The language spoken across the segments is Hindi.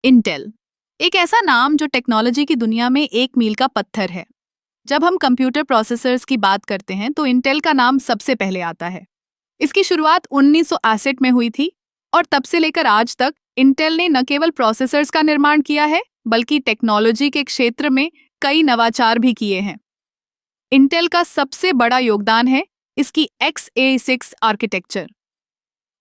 इंटेल एक ऐसा नाम जो टेक्नोलॉजी की दुनिया में एक मील का पत्थर है। जब हम कंप्यूटर प्रोसेसर्स की बात करते हैं तो इंटेल का नाम सबसे पहले आता है। इसकी शुरुआत 1968 में हुई थी और तब से लेकर आज तक इंटेल ने न केवल प्रोसेसर्स का निर्माण किया है बल्कि टेक्नोलॉजी के क्षेत्र में कई नवाचार भी किए हैं। इंटेल का सबसे बड़ा योगदान है इसकी XA6 आर्किटेक्चर।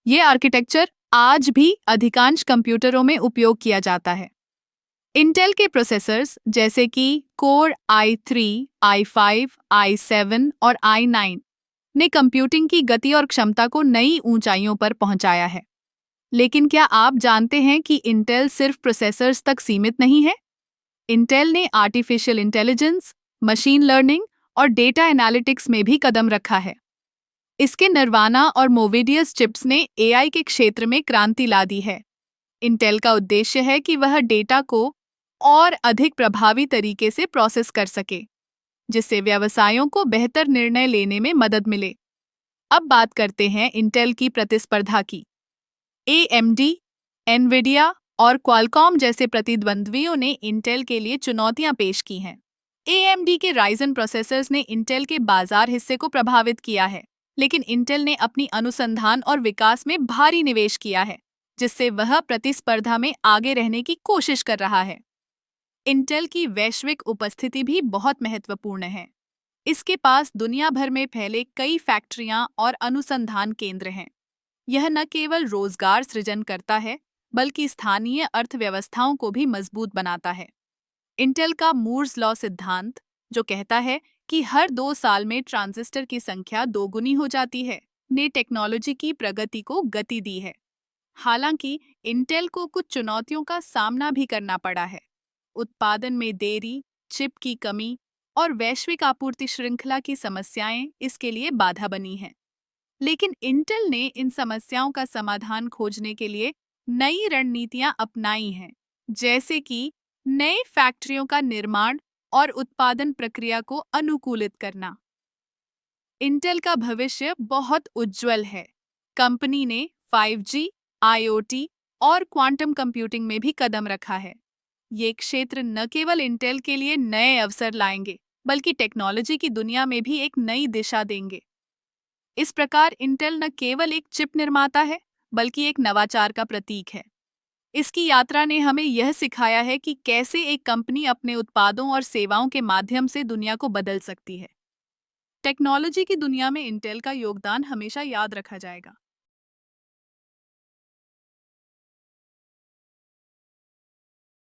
ये आर्किटेक्चर आज भी अधिकांश कंप्यूटरों में उपयोग किया जाता है। इंटेल के प्रोसेसर्स जैसे कि कोर i3, i5, i7 और i9 ने कंप्यूटिंग की गति और क्षमता को नई ऊंचाइयों पर पहुंचाया है। लेकिन क्या आप जानते हैं कि इंटेल सिर्फ प्रोसेसर्स तक सीमित नहीं है? इंटेल ने आर्टिफिशियल इंटेलिजेंस, मशीन लर्निंग और डेटा एनालिटिक्स में भी कदम रखा है। इसके निर्वाणा और मोविडियस चिप्स ने एआई के क्षेत्र में क्रांति ला दी है। इंटेल का उद्देश्य है कि वह डेटा को और अधिक प्रभावी तरीके से प्रोसेस कर सके, जिससे व्यवसायों को बेहतर निर्णय लेने में मदद मिले। अब बात करते हैं इंटेल की प्रतिस्पर्धा की। AMD, एनविडिया और क्वालकॉम जैसे प्रतिद्वंद्वियों ने इंटेल के लिए चुनौतियां पेश की हैं। AMD के राइजन प्रोसेसर्स ने इंटेल के बाजार हिस्से को प्रभावित किया है, लेकिन इंटेल ने अपनी अनुसंधान और विकास में भारी निवेश किया है, जिससे वह प्रतिस्पर्धा में आगे रहने की कोशिश कर रहा है। इंटेल की वैश्विक उपस्थिति भी बहुत महत्वपूर्ण है। इसके पास दुनिया भर में फैले कई फैक्ट्रियां और अनुसंधान केंद्र हैं। यह न केवल रोजगार सृजन करता है, बल्कि स्थानीय अर्थव्यवस्थाओं को भी मजबूत बनाता है। इंटेल का मूर्स लॉ सिद्धांत, जो कहता है कि हर 2 साल में ट्रांजिस्टर की संख्या दोगुनी हो जाती है, ने टेक्नोलॉजी की प्रगति को गति दी है। हालांकि इंटेल को कुछ चुनौतियों का सामना भी करना पड़ा है। उत्पादन में देरी, चिप की कमी और वैश्विक आपूर्ति श्रृंखला की समस्याएं इसके लिए बाधा बनी हैं। लेकिन इंटेल ने इन समस्याओं का समाधान खोजने के लिए नई रणनीतियां अपनाई हैं, जैसे कि नए फैक्ट्रियों का निर्माण और उत्पादन प्रक्रिया को अनुकूलित करना। इंटेल का भविष्य बहुत उज्जवल है। कंपनी ने 5G, IoT और क्वांटम कंप्यूटिंग में भी कदम रखा है। ये क्षेत्र न केवल इंटेल के लिए नए अवसर लाएंगे, बल्कि टेक्नोलॉजी की दुनिया में भी एक नई दिशा देंगे। इस प्रकार इंटेल न केवल एक चिप निर्माता है, बल्कि एक नवाचार का प्रतीक है। इसकी यात्रा ने हमें यह सिखाया है कि कैसे एक कंपनी अपने उत्पादों और सेवाओं के माध्यम से दुनिया को बदल सकती है। टेक्नोलॉजी की दुनिया में इंटेल का योगदान हमेशा याद रखा जाएगा।